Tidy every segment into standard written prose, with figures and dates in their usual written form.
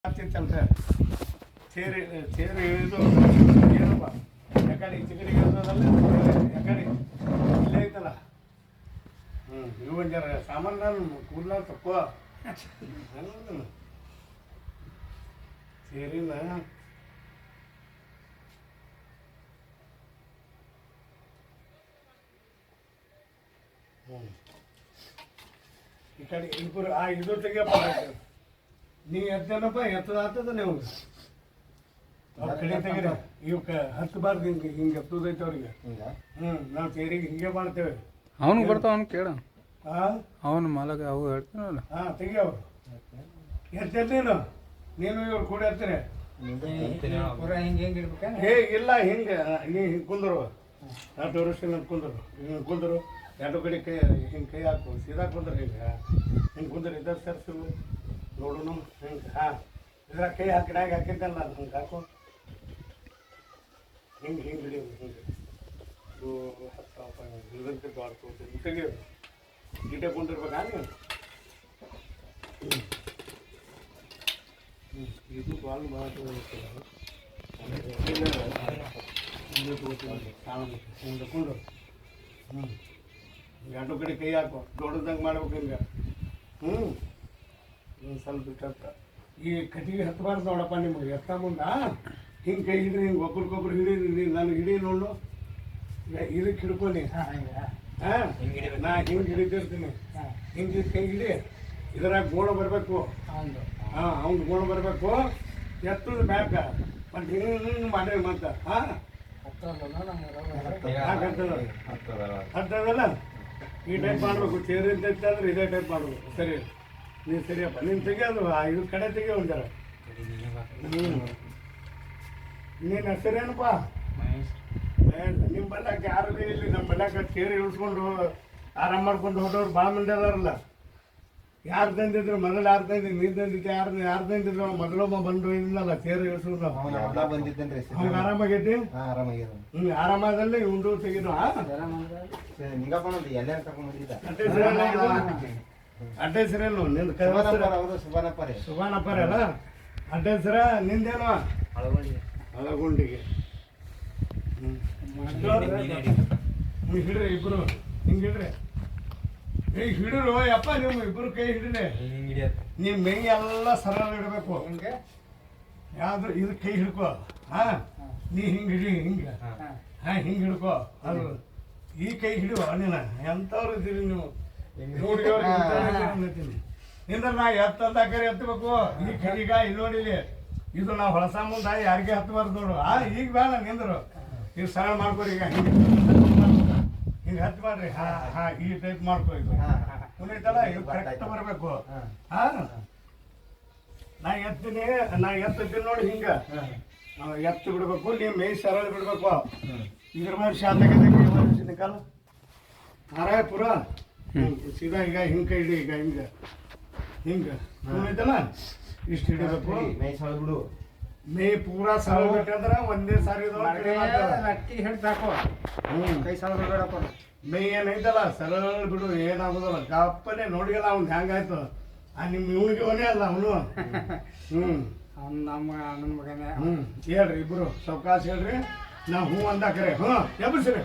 ಆಗ್ತಿತ್ತಂತ ಸೇರಿ ಸೇರಿ ಇಳಿದು ಏನಪ್ಪ ಯಾಕಡೆ ಈ ಚಿಕಡಿಗೆ ಇರ್ತದಲ್ಲ ಯಾಕಡೆ ಇಲ್ಲೇ ಐತಲ್ಲ ಇವು ಒಂದು ಜರ ಸಾಮಾನು ಕೂದಲ ತಕ್ಕೋ ಸೇರಿನ ಈ ಕಡೆ ಇಬ್ಬರು ಇದು ತೆಗಿಯಪ್ಪ ನೀ ಎತ್ತೇನಪ್ಪ ಎತ್ತದಾಗ್ತದ ನೀವು ಅವ್ರ ಕಡೆ ತೆಗೀರಿ ಇವಕ್ಕೆ ಹತ್ತಬಾರ್ದು ಹಿಂಗೆ ಹಿಂಗೆ ಎತ್ತದೈತೆ ಅವ್ರಿಗೆ ನಾವು ಸೇರಿಗೆ ಹಿಂಗೆ ಮಾಡ್ತೇವೆ ಅವನು ಬರ್ತಾವ ಅವ್ನು ಕೇಳ ಅವನು ಮಾಲಕ ಅವು ಹೇಳ್ತಾನಲ್ಲ ತೆಗಿಯವ್ರು ಎತ್ತೇನು ನೀನು ಇವ್ರು ಕೂಡ ಎತ್ತಾರೆ ಏ ಇಲ್ಲ ಹಿಂಗೆ ನೀ ಹಿಂಗೆ ಕುಂದರು ನಾ ತೋರಿಸ್ತೀನಿ ಅಂತ ಕುಂದರು ಹಿಂಗೆ ಕುಂದರು ಎರಡು ಕಡೆ ಕೈ ಹಿಂಗೆ ಕೈ ಹಾಕು ಸೀದಾ ಕುಂದ್ರು ಹಿಂಗೆ ಕುಂದ್ರು ಇದ್ರ ಸರ್ಸು ನೋಡೋಣ ಹಿಂಗೆ ಇದ್ರ ಕೈ ಹಾಕಿದಾಗ ಹಾಕಿದ್ದಲ್ಲ ನಾನು ಹಿಂಗೆ ಹಾಕು ಹಿಂಗೆ ಹಿಂಗೆ ಹಿಡಿಯೋದು ಹಿಂಗೆ ಇದು ಹತ್ತಪ್ಪ ಇದಕ್ಕೆ ದೊಡ್ಡ ತೆಗಿಯೋದು ಗೀಟೆ ಕುಂದಿರ್ಬೇಕಾ ನೀವು ಇದು ಬಾಲ್ ಮಾಡ್ಕೊಂಡು ಎರಡು ಕಡೆ ಕೈ ಹಾಕು ದೊಡ್ಡದಂಗೆ ಮಾಡ್ಬೇಕು ಹಿಂಗೆ ಸ್ವಲ್ಪ ಬಿಟ್ಟತ್ತ ಈ ಕಟ್ಟಿಗೆ ಹತ್ತಬಾರ್ದು ನೋಡಪ್ಪ ನಿಮಗೆ ಎತ್ತ ಮುಂದ ಹಿಂಗೆ ಕೈ ಹಿಡ್ರಿ ಹಿಂಗೆ ಒಬ್ರಿಗೊಬ್ರು ಹಿಡೀರಿ ನಾನು ಹಿಡಿ ನೋಡು ಇದಕ್ಕೆ ಹಿಡ್ಕೊನಿ ನಾ ಹಿಂಗೆ ಹಿಡಿದಿರ್ತೀನಿ ಹಿಂಗೆ ಕೈ ಹಿಡಿ ಇದ್ರಾಗ ಗೋಣ ಬರಬೇಕು ಅವ್ನು ಗೋಣ ಬರಬೇಕು ಎತ್ತದ ಬ್ಯಾಕ ಮತ್ತು ಹಿಂಗೆ ಮಾಡಿ ಮತ್ತೆ ಹತ್ತದಲ್ಲ ಈ ಟೈಪ್ ಮಾಡಬೇಕು ಚೇರಿ ಅಂದ್ರೆ ಇದೇ ಟೈಪ್ ಮಾಡಬೇಕು ಸರಿ ನೀನು ಸರಿಯಪ್ಪ ನೀನು ತೆಗಿಯೋದು ಇದ್ರ ಕಡೆ ತೆಗಿಯೋ ಒಂದಾರ ನೀನು ಹೆಸರೇನಪ್ಪ ನಿಮ್ಮ ಬಲ್ಲಾಕ ಯಾರು ಇಲ್ಲಿ ನಮ್ಮ ಬಲ್ಲಾಕ ಚೇರಿ ಇಳಿಸ್ಕೊಂಡು ಆರಾಮ್ ಮಾಡ್ಕೊಂಡು ಹೋದವ್ರು ಭಾಳ ಮಂದಿ ಅದಾರಲ್ಲ ಯಾರು ತಂದಿದ್ರು ಮೊದಲು ಯಾರು ತಂದಿದ್ರು ನೀರು ತಂದಿದ್ದೆ ಯಾರು ತಂದಿದ್ರು ಮೊದಲೊಬ್ಬ ಬಂದು ಇದ್ನಲ್ಲ ಚೇರಿ ಇಳಿಸೋದು ಅವ್ನು ಆರಾಮಾಗೈತಿ ಆರಾಮದಲ್ಲಿ ಉಂಡು ತೆಗಿದು ಅಡ್ಡೇಸರೇನು ನಿಂದ ಸುಬಾನಪ್ಪರ ಅಲ್ಲ ಅಡ್ಡೇಸರ ನಿಂದೇನು ಅಳಗುಂಡಿಗೆ ಹಿಡ್ರಿ ಇಬ್ರು ಹಿಂಗೆ ಹಿಡ್ರಿ ಈಗ ಹಿಡಿರು ಯಪ್ಪ ನೀವು ಇಬ್ರು ಕೈ ಹಿಡಿದೆ ನೀವು ಮೈ ಎಲ್ಲ ಸರಳ ಇಡಬೇಕು ಹಿಂಗೆ ಯಾವ್ದು ಇದು ಕೈ ಹಿಡ್ಕೋ ನೀ ಹಿಂಗೆ ಹಿಡಿ ಹಿಂಗೆ ಹಿಂಗೆ ಹಿಡ್ಕೋ ಅದು ಈ ಕೈ ಹಿಡಿಯುವ ನೀನು ಎಂಥವ್ರು ಇದ್ದೀರಿ ನೀವು ನಿಂದ್ರೆ ನಾ ಎತ್ತಂದಾಕರೆ ಎತ್ತಬೇಕು ಈ ಕೈಗ ಇಲ್ಲಿ ನೋಡಿಲಿ ಇದು ನಾವು ಹೊಳಸ ಮುಂದೆ ಯಾರಿಗೆ ಹತ್ತಬಾರ್ದು ನೋಡು ಈಗ ಬೇಡ ನಿಂದ್ರು ಈಗ ಸರಳ ಮಾಡ್ಕೊರಿ ಈಗ ಹಿಂಗೆ ಹಿಂಗೆ ಹತ್ತು ಮಾಡ್ರಿ ಈ ಟೈಪ್ ಮಾಡ್ಕೊ ಇದು ಕುಣಿತಲ್ಲ ಇದು ಕರೆಕ್ಟ್ ಬರಬೇಕು ನಾ ಎತ್ತೀನಿ ನೋಡಿ ಹಿಂಗೆ ಎತ್ತು ಬಿಡ್ಬೇಕು ನೀವು ಮೈ ಸರಳ ಬಿಡ್ಬೇಕು ಇದ್ರ ಮೇಲೆ ಶಾಂತ ಕಾಲ ನಾರಾಯಪುರ ಸೀದಾ ಈಗ ಹಿಂಗೆ ಕೈ ಹಿಡಿ ಈಗ ಹಿಂಗೆ ಹಿಂಗೆ ಕುಣಿತಲ್ಲ ಇಷ್ಟು ಹಿಡಿಬೇಕು ಬಿಡು ಮೇ ಪೂರಾ ಸರಳ ಬೇಕಂದ್ರೆ ಒಂದೇ ಸಾರಿ ಸಾಕು ಕೈ ಸಲ ಬೇಡಪ್ಪ ಮೇ ಏನೈತಲ್ಲ ಸರಳ ಬಿಡು ಏನಾಗೋದಲ್ಲ ಗಪ್ಪನೆ ನೋಡಿಯಲ್ಲ ಅವ್ನು ಹೆಂಗಾಯ್ತು ನಿಮ್ಮ ಇವನಿಗೆ ಅವನೇ ಅಲ್ಲ ಅವನು ಅವ್ನು ನಮ್ಮ ಅಣ್ಣನ ಮಗನೇ ಹೇಳ್ರಿ ಇಬ್ರು ಸಾವಕಾಶ ಹೇಳ್ರಿ ನಾ ಹ್ಞೂ ಅಂದಾಕರೆ ಎಬ್ಬರ್ಸ್ರಿ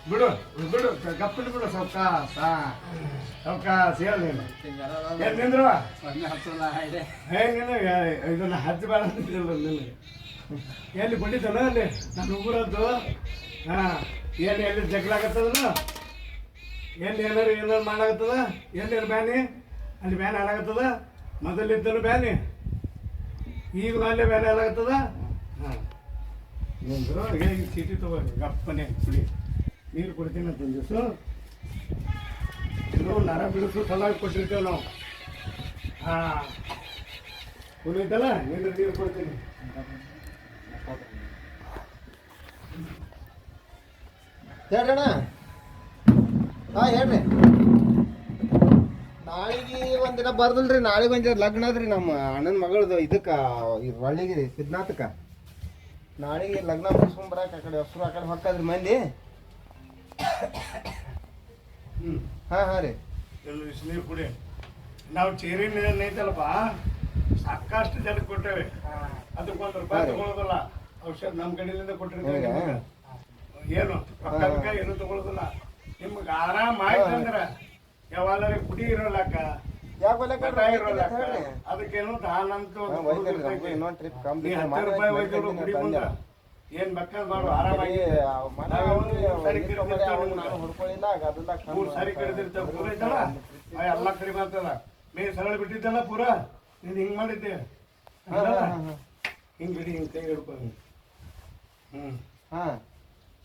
ಬಿಡು ಬಿಡು ಗಪ್ಪನ ಬಿಡು ಸಾವಕಾಶ ಹೇಳಿ ನೀನು ಏನು ನಿಂದ್ರು ನೀನು ಇದನ್ನ ಹಚ್ಚಬೇಡ ಅಂತಿಲ್ಲ ನಿನಗೆ ಎಲ್ಲಿ ಬಂದಿದ್ದಾನ ಅಲ್ಲಿ ನಾನು ಉಗುರದ್ದು ಎಲ್ಲಿ ಜಗ್ಲಾಗತ್ತದನ ಎಲ್ಲಿ ಏನಾರು ಮಾಡಾಗತ್ತದ ಎಲ್ಲಿ ಬ್ಯಾನಿ ಅಲ್ಲಿ ಬ್ಯಾನ್ ಹಾಳಾಗತ್ತದ ಮೊದಲಿದ್ದನು ಬ್ಯಾನಿ ಈಗ ಅಲ್ಲೇ ಬ್ಯಾನ್ ಹಾಳಾಗತ್ತದ ನಿಂದ್ರು ಹೇಗೆ ಚೀಟಿ ತಗೋರಿ ಗಪ್ಪನೆ ಕುಡಿ ನೀರು ಕೊಡ್ತೀನಿ ಅಂತ ಒಂದು ದಿವಸ ಇದು ನರ ಬಿಡಿಸು ಸಲುವಾಗಿ ಕೊಟ್ಟಿರ್ತೇವೆ ನಾವು ಕುಡಿತಲ್ಲ ನೀರು ಕೊಡ್ತೀನಿ ಹೇಳ್ರಣ್ಣ ಹೇಳ್ರಿ ನಾಳೆಗೆ ಒಂದಿನ ಬರ್ದಲ್ರಿ ನಾಳೆಗೆ ಒಂದು ಲಗ್ನ ಅದ್ರಿ ನಮ್ಮ ಅಣ್ಣನ ಮಗಳದು ಇದಕ್ಕೆ ಒಳ್ಳಿಗೆ ಸಿದ್ಧಾರ್ಥಕ್ಕೆ ನಾಳೆಗೆ ಲಗ್ನ ಮುಗಿಸ್ಕೊಂಡ್ ಬರಕ್ಕೆ ಆ ಕಡೆ ಹೆಸರು ಆ ಕಡೆ ಹೊಕ್ಕದ್ರಿ ಮಂದಿ ಹಾಂ ರೀ ನೀರು ಕುಡಿ ನಾವು ಚೇರಿನ ಐತಲ್ಲಪ್ಪ ಸಾಕಷ್ಟು ಜನಕ್ಕೆ ಕೊಟ್ಟೇವೆ. ಅದಕ್ಕೊಂದು ರೂಪಾಯಿ ತಗೊಳ್ಳೋದಿಲ್ಲ. ಔಷಧ ನಮ್ಮ ಕಡೆಯಿಂದ ಕೊಟ್ಟಿರ್ತೀವಿ. ಏನು ರೊಕ್ಕ ಏನು ತಗೊಳ್ಳೋದಿಲ್ಲ. ನಿಮ್ಗೆ ಆರಾಮ ಆಯ್ತು ಅಂದ್ರೆ ಯಾವಾಗ ಕುಡಿ ಇರೋಲ್ಲಕ್ಕ ಇರೋಲ್ಲಕ್ಕ. ಅದಕ್ಕೇನು ದಾನಂತ ₹10 ಒಯ್ದ್ರು ಕುಡಿ ಮುಂದೆ ಏನ್ ಬೇಕಾದ್ ಮಾಡು ಆರಾಮಾಗಿ. ಸರಿ ಕಡಿದಿರ್ತೇವೆ ಪೂರ ಐತಲ್ಲ ಎಲ್ಲ ಕಡಿಮೆ ಆಗ್ತದ. ಮೇ ಸರಳ ಬಿಟ್ಟಿದ್ದಲ್ಲ ಪೂರ ನೀನ್ ಹಿಂಗ್ ಮಾಡಿದ್ದೆ ಹಿಂಗ್ ಹಿಡಿ ಹಿಂಗ್ ಕೈ ಹಿಡ್ಕೊಂಡು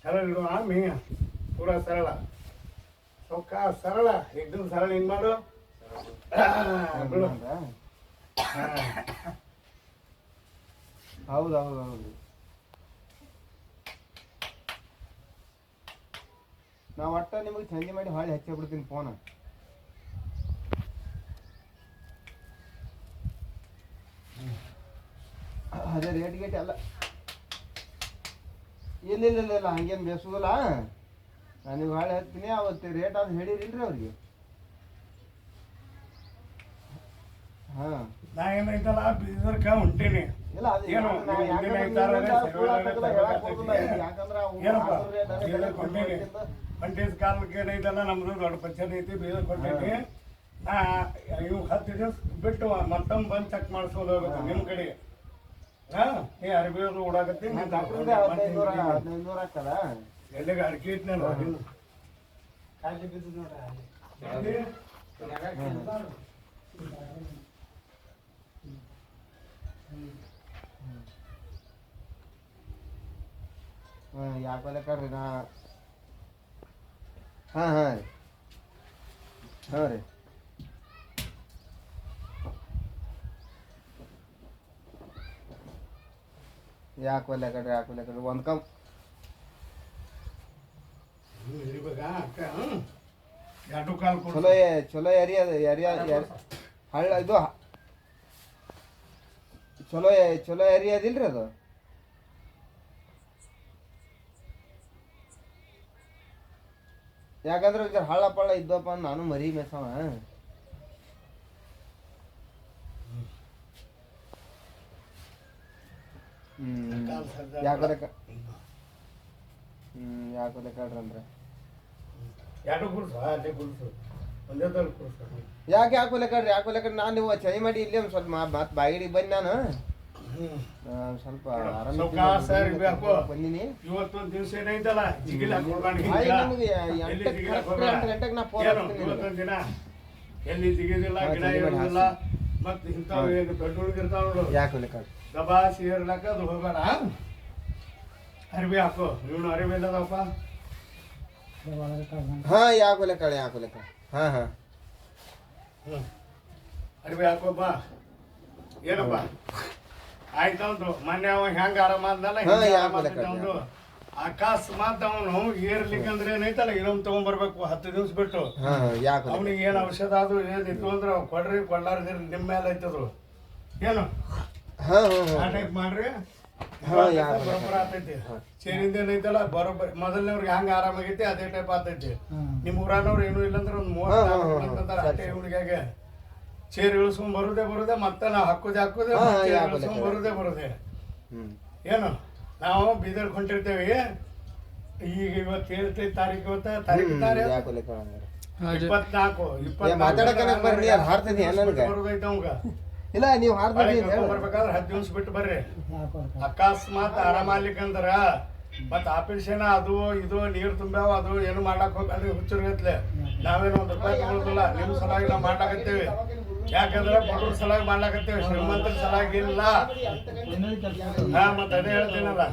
ಸರಳ ಇಡುವ ಮೇ ಪೂರ ಸರಳ ಸೌಕ ಸರಳ ಏಕದಮ್ ಸರಳ ಹಿಂಗ್ ಮಾಡು ಬಿಡು. ಹೌದೌದೌದು. ನಾ ಒಟ್ಟ ನಿಮಗೆ ಸಂಜೆ ಮಾಡಿ ಹಾಳಿ ಹಚ್ಚಿ ಬಿಡ್ತೀನಿ ಫೋನ್. ಅದೇ ರೇಟ್ ಗೇಟ್ ಎಲ್ಲ ಇಲ್ಲ ಹಂಗೇನು ಬೇಸೋದಿಲ್ಲ. ನಾನು ನೀವು ಹಾಳೆ ಹಚ್ತೀನಿ. ಅವತ್ತು ರೇಟ್ ಅದು ಹೇಳಿರಿಲ್ರಿ ಅವ್ರಿಗೆ? ನಾ ಏನೈತಲ್ಲ ಬೀದರ್ಕ ಹೊಂಟೀನಿ. ಹೊಂಟಿದ ಕಾಲಕ್ಕೆ ಏನೈತಲ್ಲ ನಮ್ದು ದೊಡ್ಡ ಪಂಚಾಯತ್ ಐತಿ ಬೀದರ್ ಕೊಟ್ಟೈತಿ. ನಾ ಇವ್ 10 ದಿವಸ ಬಿಟ್ಟು ಮತ್ತೊಮ್ಮೆ ಬಂದು ಚೆಕ್ ಮಾಡಿಸ್ಕೊಂಡು ಹೋಗ್ಬೇಕು ನಿಮ್ಮ ಕಡೆ. ನೀ ಅರ್ಬಿ ಅದು ಓಡಾಕತ್ತಿ ಎಲ್ಲಿಗೆ ಅಡಿಕೆ ಐತಿ ನಾನು ಕಾಜಿ ಬಿದ್ದು ನೋಡ್ರಿ. ಯಾಕಲೆ ಕಡ್ರಿ ನಾ ಹಾಂ ರೀ ಯಾಕಲೆ ಕಡ್ರಿ ಒಂದು ಕಮ್ ಚಲೋ ಎರಿಯ ಹಳ್ಳ ಇದು ಚಲೋ ಎರಿ ಅದಿಲ್ರಿ ಅದು. ಯಾಕಂದ್ರೆ ಹಳ್ಳ ಪಳ್ಳ ಇದ್ದಪ್ಪ ನಾನು ಮರಿ ಮೇಸವ. ಯಾಕಲೆ ಕಡ್ರಿ ಅಂದ್ರೆ ಯಾಕಲೆ ಕಡ್ರಿ ನಾನು ನೀವು ಚಳಿ ಮಾಡಿ ಇಲ್ಲಿ ಒಂದು ಸ್ವಲ್ಪ ಮತ್ತೆ ಬಾಗಿಲಿಗೆ ಬಂದು ನಾನು ಸ್ವಲ್ಪ ಬಂದಿನಿ. ಇವತ್ತೊಂದು ದಿವಸ ಏನೈತಲ್ಲ ಗಂಟೆಗೆ ನಾ ಫೋನ್ ದಿನ ಎಲ್ಲಿ ಜಿಗಿದಿಲ್ಲ ಗಿಡ ಇರೋದಿಲ್ಲ. ಮತ್ತೆ ಇಂಥವು ದೊಡ್ಡ ಹುಡುಗಿರ್ತಾವ ನೋಡು ಯಾಕಲೆ ಕಡ್ರಿ ದಬಾ ಸೇರ್ಲಕ್ಕ ಅದು ಹೋಗಬೇಡ. ಅರಿವಿ ಹಾಕು ಇವನು ಅರಿವಿ ಇಲ್ಲದಪ್ಪ. ಹಾಂ ಯಾಕಲೆ ಕಡೆ ಹಾಂ ಅರಿವಿ ಹಾಕೋಪ್ಪ. ಏನಪ್ಪ ಆಯ್ತಂದು ಮೊನ್ನೆ ಅವ ಹೆಂಗ ಆರಾಮದಲ್ಲ ಒಂದು ಅಕಸ್ಮಾತ್ ಅವನು ಏರ್ಲಿಕ್ಕಂದ್ರೆ ಏನೈತಲ್ಲ ಇನ್ನೊಂದು ತಗೊಂಡ್ಬರ್ಬೇಕು 10 ದಿವಸ ಬಿಟ್ಟು. ಅವನಿಗೆ ಏನು ಔಷಧ ಅದು ಏನಿತ್ತು ಅಂದ್ರೆ ಕೊಡ್ರಿ ಕೊಡ್ಲಾರ್ದಿರ ನಿಮ್ಮ ಮೇಲೆ ಐತದ್ರು ಏನು ಆ ಟೈಪ್ ಮಾಡ್ರಿ ಬರೋಬ್ಬರ ಆಗ್ತೈತಿ. ಸೇರಿಂದ ಏನೈತಲ್ಲ ಬರೋಬ್ಬರಿ ಮೊದಲನೇವ್ರಿಗೆ ಹೆಂಗ ಆರಾಮಾಗೈತಿ ಅದೇ ಟೈಪ್ ಆಗ್ತೈತಿ. ನಿಮ್ಮ ಊರಾನವ್ರು ಏನು ಇಲ್ಲಂದ್ರೆ ಒಂದು 30 ಅಷ್ಟೇ ಇವನಿಗೆ ಚೇರ್ ಇಳಿಸ್ಕೊಂಡ್ ಬರುದೇ ಮತ್ತೆ ನಾವು ಹಾಕೋದೇ ಇಳಿಸ್ಕೊಂಡ್ ಬರುದೇ ಏನು ನಾವು ಬೀದರ್ ಹೊಂಟಿರ್ತೇವೆ. ಈಗ ಇವತ್ತು 7 ತಾರೀಕು 24 ಬರುದೈತೆ ಅವಂಗ. ಇಲ್ಲ ನೀವು ಬರ್ಬೇಕಾದ್ರೆ 10 ದಿವಸ ಬಿಟ್ಟು ಬರ್ರಿ. ಅಕಸ್ಮಾತ್ ಆರಾಮಲಿಕ್ಕಂದ್ರ ಮತ್ತ ಆಪರೇಷನ್ ಅದು ಇದು ನೀರು ತುಂಬ್ಯಾವ ಅದು ಏನು ಮಾಡಕ್ ಹೋಗ್ರಿ ಹುಚ್ಚರ್ಗತ್ಲೆ. ನಾವೇನು ₹1 ತಗೊಳ್ಳೋದಿಲ್ಲ. ನಿಮ್ ಸಲಾಗಿ ನಾವು ಮಾಡ್ಲಾಕತ್ತೇವಿ. ಯಾಕಂದ್ರೆ ಬಡವ್ರ ಸಲಾಗಿ ಮಾಡ್ಲಾಕತ್ತೇವಿ, ಶ್ರೀಮಂತರ ಸಲಾಗಿ ಇಲ್ಲ. ಮತ್ತೆ ಅದೇ ಹೇಳ್ತೀನಲ್ಲ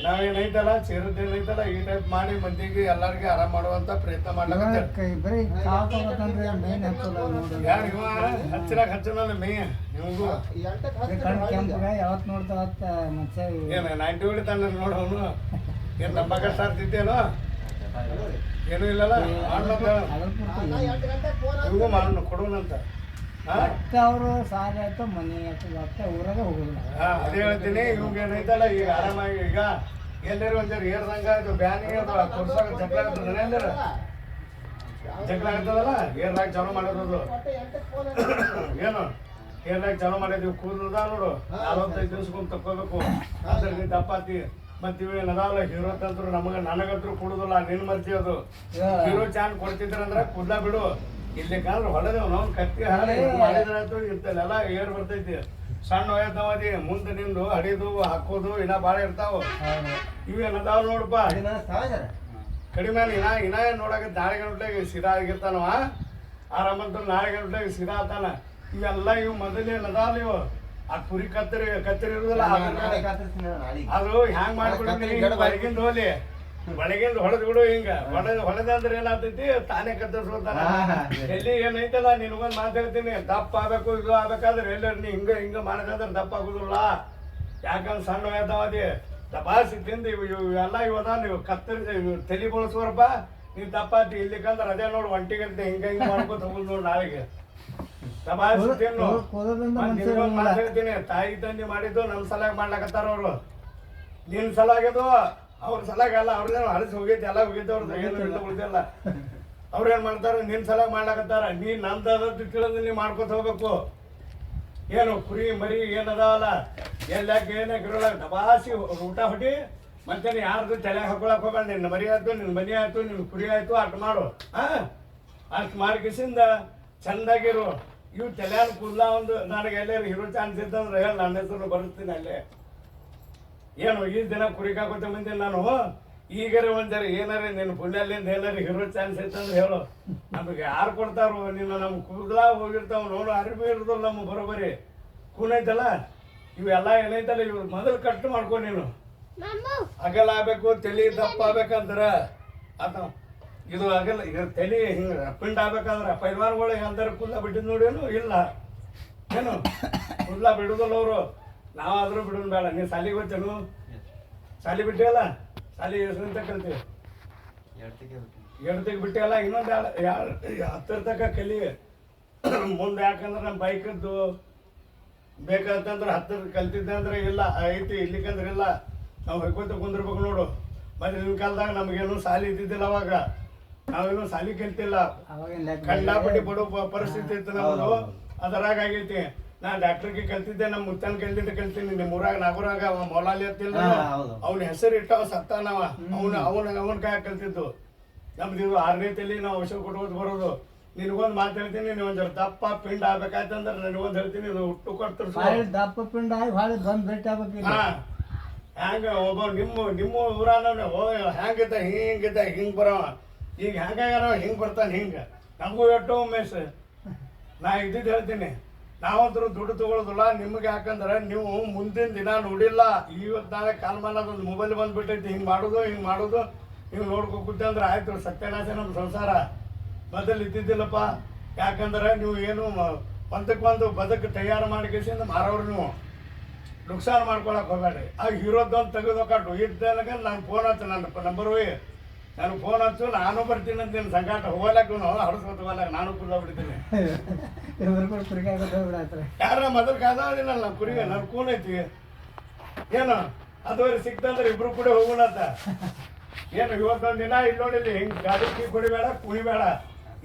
ನಾವೇನೈತಲ್ಲ ಸೇರಿದ್ದೇನೈತಲ್ಲ ಈ ಟೈಪ್ ಮಾಡಿ ಮಂದಿಗೆ ಎಲ್ಲಾರ್ಗಿ ಆರಾಮ್ ಮಾಡುವಂತ ಪ್ರಯತ್ನ ಮಾಡ್ಲಾಕತ್ತೇವೆ. ಯಾರು ಇವ ಹಚ್ಚನಲ್ಲ ಮೇ ನಿಮ್ಗೂ ಏನ 90 ಹೊಡಿತಾನ ನೋಡವನು. ಏನ್ ನಮ್ಮ ಕಷ್ಟ ಆಗ್ತಿದ್ದೇನೋ ಏನೂ ಇಲ್ಲಲ್ಲ ಇವು ಮಾಡೋಣ ಕೊಡೋಣಂತ. ಅವರು ಸಾಲ ಆಯ್ತು ಮನೆ ಆಯ್ತು ಮತ್ತೆ ಊರಾಗ ಹೋಗುದಿಲ್ಲ. ಅದೇ ಹೇಳ್ತೀನಿ ಇವಾಗ ಏನೈತಲ್ಲ ಈಗ ಆರಾಮಾಗಿ ಈಗ ಎಲ್ಲರೂ ಒಂದ್ಸರಿ ಏರ್ದಂಗ ಇದು ಬ್ಯಾನಿ ಅದು ಕೊಡ್ಸಾಗ ಚಪ್ಲ ಎಲ್ಲರ ಜಗಳ ಆಗ್ತದಲ್ಲ ಏರ್ಲಾಗ ಚಾಲು ಮಾಡೋದು ಏನು ಏರ್ಲಾಗ ಚಾಲು ಮಾಡಿದೀವಿ ಕೂದಲದ ನೋಡು 45 ದಿವ್ಸಕ್ಕೊಮ್ಮೆ ತಕ್ಕೋಬೇಕು ಅದ್ರಲ್ಲಿ ದಪ್ಪಾತಿ ಮತ್ತೆ ಇವೇನದಾವಲ್ಲ ಹೀರೋ ತಂದ್ರು ನನಗಂತೂ ಕೊಡುದಿಲ್ಲ ನಿನ್ ಮರ್ಜಿ ಅದು ಹೀರೋ ಚಾನ್ ಕೊಡ್ತಿದ್ರಂದ್ರ ಕೂದ್ಲ ಬಿಡು ಇಲ್ಲಿ ಕಾದ್ರೆ ಹೊಡೆದೇವ್ ನಾವು ಕತ್ತಿ ಹಾಳಿ ಮಾಡಿದ್ರಾಯ್ತು ಇಂತಲ್ಲೆಲ್ಲ ಏರ್ ಬರ್ತೈತಿ ಸಣ್ಣ ವಯಸ್ಸವಧಿ ಮುಂದೆ ನಿಂದು ಹಡಿದು ಹಾಕೋದು ಇನ್ನ ಬಾಳ ಇರ್ತಾವ ಇವೇನದಾವ ನೋಡಪ್ಪ ಕಡಿಮೆ ಇನ್ನ ಏನ್ ನೋಡಕ ನಾಳೆ ಗಂಟೆಗೆ ಸಿರಾ ಆಗಿರ್ತಾನವ ಆರಾಮಂತ ನಾಳೆ ಗಂಟೆಗೆ ಸಿರಾ ಆತಾನ ಇವೆಲ್ಲ ಇವು ಮೊದಲೇನದಾವ ಇವು ಆ ಕುರಿ ಕತ್ತರಿ ಇರುದಿಲ್ಲ ಅದು ಹ್ಯಾಂಗ್ ಮಾಡ್ಬಿಡ್ತೀನಿ ಬೆಳಗಿಂದ ಹೋಲಿ ಬೆಳಗಿಂದ ಹೊಡೆದ್ ಬಿಡು ಹಿಂಗ ಹೊಡೆದಂದ್ರೆ ಏನಾಗ್ತೈತಿ ತಾನೇ ಕತ್ತರಿಸ್ಕೊತಾನ ಎಲ್ಲಿ ಏನೈತಲ್ಲ ನಿನ್ಗೊಂದ್ ಮಾತಾಡ್ತೀನಿ ದಪ್ಪ ಆಗ್ಬೇಕು ಇದು ಆಗ್ಬೇಕಾದ್ರೆ ಎಲ್ಲರೂ ನೀ ಹಿಂಗ ಮಾಡಕಾದ್ರೆ ದಪ್ಪ ಆಗುದಿಲ್ಲ ಯಾಕಂದ್ರೆ ಸಣ್ಣ ವಯಸ್ಸವಧಿ ದಪಾಸಿ ತಿಂದು ಇವೆಲ್ಲ ಇವದ ನೀವು ಕತ್ತರಿ ತಲೆ ಬಳಸುವರಪ್ಪ ನೀವ್ ದಪ್ಪಾತಿ ಇಲ್ಲಿಕಂದ್ರೆ ಅದೇ ನೋಡು ಒಂಟಿಗಂಟೆ ಹಿಂಗ ಮಾಡ್ಕೊತ ಹೋಗುದು ನೋಡು ನಾಳೆಗೆ ದಪಾಸಿ ತಿನ್ನು ನಿನ್ಗೊಂದ್ ಮಾತಾಡ್ತೀನಿ ತಾಯಿ ತಂದೆ ಮಾಡಿದ್ದು ನಮ್ ಸಲಾಗ ಮಾಡ್ಲಕತ್ತಾರ ಅವ್ರು ನಿನ್ ಸಲಾಗ್ಯದು ಅವ್ರ ಸಲಾಗ ಅಲ್ಲ ಅವ್ರದೇನು ಹಳಸಿ ಹೋಗೈತಿ ಎಲ್ಲ ಹೋಗೈತಿ ಅವ್ರದ್ದು ಏನು ಇಲ್ಲ ಉಳಿದಿಲ್ಲ ಅವ್ರೇನ್ ಮಾಡ್ತಾರ ನಿನ್ ಸಲಾಗ ಮಾಡ್ಲಕತ್ತಾರ ನೀ ನಂದದ್ದು ತಿಳಿದು ನೀ ಮಾಡ್ಕೊತ ಹೋಗ್ಬೇಕು ಏನು ಕುರಿ ಮರಿ ಏನದಾವಲ್ಲ ಎಲ್ಲಾಕ ಏನಾಗಿರೋಲ್ಲ ದಬಾಸಿ ಊಟ ಹೊಡಿ ಮತ್ತೆ ಯಾರ್ದು ತಲೆ ಹಾಕೊಳಕ್ ಹೋಗ್ಬೇಡ ನಿನ್ನ ಮರಿ ಆಯ್ತು ನಿನ್ನ ಮನಿ ಆಯ್ತು ನಿನ್ನ ಕುರಿ ಆಯ್ತು ಅಟ್ ಮಾಡು ಅಷ್ಟು ಮಾಡಿಕಿಸಿಂದ ಚಂದಾಗಿರು ಇವು ತಲೆಯಾರ ಕೂದಲ ಒಂದು ನನಗೆ ಎಲ್ಲರೂ ಹೀರೋ ಚಾನ್ಸ್ ಇತ್ತಂದ್ರೆ ಹೇಳಿ ನನ್ನ ಹೆಸರು ಬರುತ್ತೀನಿ ಅಲ್ಲೇ ಏನು ಈ ದಿನ ಕುರಿ ಕಾಕೋತ ಮುಂದೆ ನಾನು ಈಗರೆ ಒಂದರ ಏನಾರ ನಿನ್ನ ಪುಣ್ಯಲ್ಲಿಂದ ಏನಾರ ಹೀರೋ ಚಾನ್ಸ್ ಇತ್ತಂದ್ರೆ ಹೇಳು ನಮಗೆ ಯಾರು ಕೊಡ್ತಾರೋ ನಿನ್ನ ನಮ್ಮ ಕೂದಲ ಹೋಗಿರ್ತಾವ ನೋಡು ಅರಿವಿ ಇರೋದಿಲ್ಲ ನಮ್ಮ ಬರೋಬರಿ ಕೂನೈತಲ್ಲ ಇವೆಲ್ಲ ಏನೈತಲ್ಲ ಇವ್ ಮೊದಲು ಕಟ್ಟು ಮಾಡ್ಕೊ ನೀನು ಅಗಲ ಆಗ್ಬೇಕು ತಲೆ ದಪ್ಪ ಆಗ್ಬೇಕಂದ್ರ ಅದ ಇದು ಅಗಲ ತಲೆ ಹಿಂಗ ಪಿಂಡ್ ಆಗ್ಬೇಕಾದ್ರ ಪೈಲ್ವಾನ್ಗಳು ಅಂತಾರ ಕೂದಲ ಬಿಟ್ಟಿದ್ ನೋಡೇನು ಇಲ್ಲ ಏನು ಕೂದಲ ಬಿಡುದಿಲ್ಲ ಅವರು ನಾವಾದ್ರೂ ಬಿಡೋನ್ ಬೇಡ ನೀ ಸಾಲಿಗೆ ಹೋಗ್ತೇನು ಸಾಲಿ ಬಿಟ್ಟಿಯಲ್ಲ ಸಾಲಿ ಹೆಸರಿಂದ ಕಲ್ತೀವಿ ಎಡ್ತಿಗೆ ಬಿಟ್ಟಿಯಲ್ಲ ಇನ್ನೊಂದು 10 ತನಕ ಕಲಿ ಮುಂದೆ ಯಾಕಂದ್ರೆ ನಮ್ಮ ಬೈಕದ್ದು ಬೇಕಂತಂದ್ರೆ 10 ಕಲ್ತಿದ್ದೆ ಅಂದ್ರೆ ಇಲ್ಲ ಐತಿ ಇಲ್ಲಿಕಂದ್ರೆ ಇಲ್ಲ ನಾವು ಹೊಯ್ಕೋತ ಕುಂದಿರ್ಬೇಕು ನೋಡು ಮೊದಲಿನ ಕಾಲದಾಗ ನಮಗೇನು ಸಾಲಿ ಇದ್ದಿದ್ದಿಲ್ಲ ಅವಾಗ ನಾವೇನು ಸಾಲಿ ಕಲ್ತಿಲ್ಲ ಕಂಡಾಪಟ್ಟಿ ಬಡೋ ಪರಿಸ್ಥಿತಿ ಇತ್ತು ನಮ್ಮದು ಅದರಾಗ ಆಗೈತಿ ನಾ ಡಾಕ್ಟರ್ಗೆ ಕಲ್ತಿದ್ದೆ ನಮ್ಮ ಮುತ್ತನ್ ಕಲ್ತೀನಿ ನಿಮ್ಮ ಊರಾಗ ನಾಗೂರಾಗ ಮೊಲಾಲಿ ಅತ್ತಿಲ್ಲ ಅವ್ನ ಹೆಸರು ಇಟ್ಟವ ಸತ್ತಾನವ ಅವನ ಕಾಯ ಕಲ್ತಿದ್ದು ನಮ್ದು ಇದು 6ನೇ ತಲೆ ನಾವು ಔಷಧ ಕೊಟ್ಕೋತ ಬರೋದು ನಿನಗೊಂದು ಮಾತು ಹೇಳ್ತೀನಿ ನೀವು ಒಂದ್ ದಪ್ಪ ಪಿಂಡ್ ಆಗ್ಬೇಕಾಯ್ತಂದ್ರೆ ನನಗೊಂದು ಹೇಳ್ತೀನಿ ಇದು ಹುಟ್ಟು ಕೊಡ್ತಾರೆ ದಪ್ಪ ಪಿಂಡ್ ಆಗಿ ಭಾಳ ಬಂದ್ ಭೇಟಿ ಆಗ್ಬೇಕು ಹ್ಯಾಂಗ ಒಬ್ಬ ನಿಮ್ಮ ಊರಾನ ಹ್ಯಾಂಗಿದ್ದ ಹಿಂಗ್ ಬರವ ಈಗ ಹ್ಯಾಂಗಾರ ಹಿಂಗ್ ಬರ್ತಾನೆ ಹಿಂಗ ನಮಗೂ ಎಷ್ಟೋ ಉಮೇಶ್ ನಾ ಇದ್ದಿದ್ದು ಹೇಳ್ತೀನಿ ನಾವಂತರೂ ದುಡ್ಡು ತಗೊಳ್ಳೋದಿಲ್ಲ ನಿಮ್ಗೆ ಯಾಕಂದ್ರೆ ನೀವು ಮುಂದಿನ ದಿನ ನೋಡಿಲ್ಲ ಇವತ್ತು ನಾಳೆ ಕಾಲಮಾನದೊಂದು ಮೊಬೈಲ್ ಬಂದ್ಬಿಟ್ಟೈತಿ ಹಿಂಗೆ ಮಾಡೋದು ಹಿಂಗೆ ನೋಡ್ಕೊಕುತ್ತೆ ಅಂದ್ರೆ ಆಯ್ತು ಸತ್ಯನಾಶ ನಮ್ಮ ಸಂಸಾರ ಮೊದಲು ಇದ್ದಿದ್ದಿಲ್ಲಪ್ಪ ಯಾಕಂದ್ರೆ ನೀವು ಏನು ಒಂದಕ್ಕೊಂದು ಬದುಕು ತಯಾರು ಮಾಡಿಕೆಸಿಂದ ಮಾರೋರು ನೀವು ನುಕ್ಸಾನ ಮಾಡ್ಕೊಳಕ್ ಹೋಗ್ಬೇಡ್ರಿ ಆ ಹೀರೋದೊಂದು ತೆಗೆದೋಕಾಟು ಇದ್ದನಕ ನಾನು ಫೋನ್ ಹಚ್ಚು ನನ್ನ ನಂಬರ್ ನಾನು ಫೋನ್ ಹಚ್ಚು ನಾನು ಬರ್ತೀನಿ ಅಂತ ನಿನ್ನ ಸಂಗಾಟ ಹೋಗ್ಲಕ್ಕ ಹಡಸ್ಕೊತ ಹೋಗ್ಲಾಕ ನಾನು ಕುದ ಬಿಡ್ತೀನಿ ಯಾರ ಮೊದಲು ಕಾದಿಲ್ಲ ನಮ್ಮ ಕುರಿಗೆ ನನ್ನ ಕೂನೈತಿ ಏನು ಅದುವರೆ ಸಿಕ್ತಂದ್ರೆ ಇಬ್ರು ಕೂಡ ಹೋಗೋಣಂತ ಏನು ಇವತ್ತೊಂದು ದಿನ ಇಲ್ಲಿ ನೋಡಿಲ್ಲ ಹಿಂಗೆ ಗಾಡಿ ಕೀ ಕುಡಿಬೇಡ ಕುಣಿಬೇಡ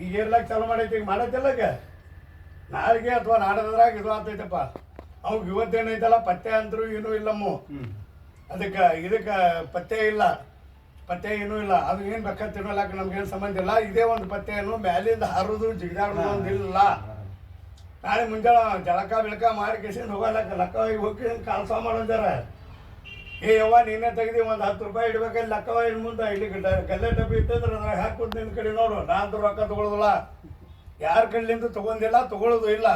ಈಗ ಏರ್ಲಾಕ ಚಾಲು ಮಾಡೈತಿ ಈಗ ಮಾಡೈತಿಲ್ಲಗ ನಾಳೆಗೆ ಅಥವಾ ನಾಡದ್ರಾಗ ಇದು ಆಗ್ತೈತಪ್ಪ ಅವಾಗ ಇವತ್ತೇನೈತಲ್ಲ ಪತ್ತೆ ಅಂದ್ರು ಏನೂ ಇಲ್ಲಮ್ಮ ಇದಕ್ಕೆ ಪತ್ತೆ ಏನೂ ಇಲ್ಲ ಅದು ಏನು ಬೇಕಾದ ತಿನ್ನೋಲಾಕ ನಮ್ಗೇನು ಸಂಬಂಧ ಇಲ್ಲ ಇದೇ ಒಂದು ಪತ್ತೆಯನ್ನು ಮ್ಯಾಲಿಂದ ಹರಿದು ಜಿಗಿದಾಡೋದು ಒಂದು ಇಲ್ಲ ನಾಳೆ ಮುಂಜಾನೆ ಜಳಕ ಬೆಳಕ ಮಾಡಿ ಕೇಸಿಂದ ಹೋಗಲಕ್ಕ ಲಕ್ಕವಾಗಿ ಹೋಗಿ ಕಾಲ್ಸ ಮಾಡೋದಾರ ಏ ಯವ್ವ ನೀನೇ ತೆಗ್ದಿ ಒಂದು 10 ರೂಪಾಯಿ ಇಡ್ಬೇಕಲ್ಲಿ ಲಕ್ಕವ ಇನ್ನು ಮುಂದೆ ಇಲ್ಲಿ ಗಲ್ಲೆ ಡಬ್ಬಿ ಇತ್ತಂದ್ರೆ ಅದ್ರಾಗ ಹಾಕ್ಬಿಟ್ಟು ನಿನ್ನ ಕಡೆ ನೋಡು ನಾನು ರೊಕ್ಕ ತೊಗೊಳೋದಿಲ್ಲ ಯಾರ ಕಡೆಯಿಂದ ತೊಗೊಳೋದು ಇಲ್ಲ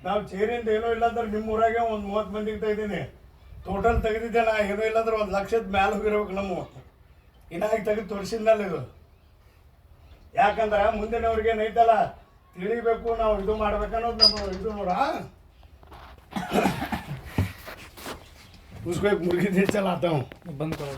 ನಾವು ಚೇರಿಂದ ಏನೂ ಇಲ್ಲ ಅಂದ್ರೆ ನಿಮ್ಮ ಊರಾಗೆ ಒಂದು 30 ಮಂದಿಗೆ ತೆಗ್ದೀನಿ ಟೋಟಲ್ ತೆಗೆದಿದ್ದೆ ನಾ ಏನೂ ಇಲ್ಲಾಂದ್ರೆ 1 ಲಕ್ಷದ ಮ್ಯಾಲೆ ಹೋಗಿರ್ಬೇಕು ನಮ್ಮ ಇನ್ನಾಗಿ ತೆಗೆದು ತೋರಿಸಿದ್ಮೇಲೆ ಇದು ಯಾಕಂದ್ರೆ ಮುಂದಿನವ್ರಿಗೆ ಏನೈತಲ್ಲ ತಿಳಿಬೇಕು ನಾವು ಇದು ಮಾಡ್ಬೇಕನ್ನೋದು ನಮ್ಮ ಇದು ನೋಡ उसको एक मुर्गी दे चलाता हूँ बंद करो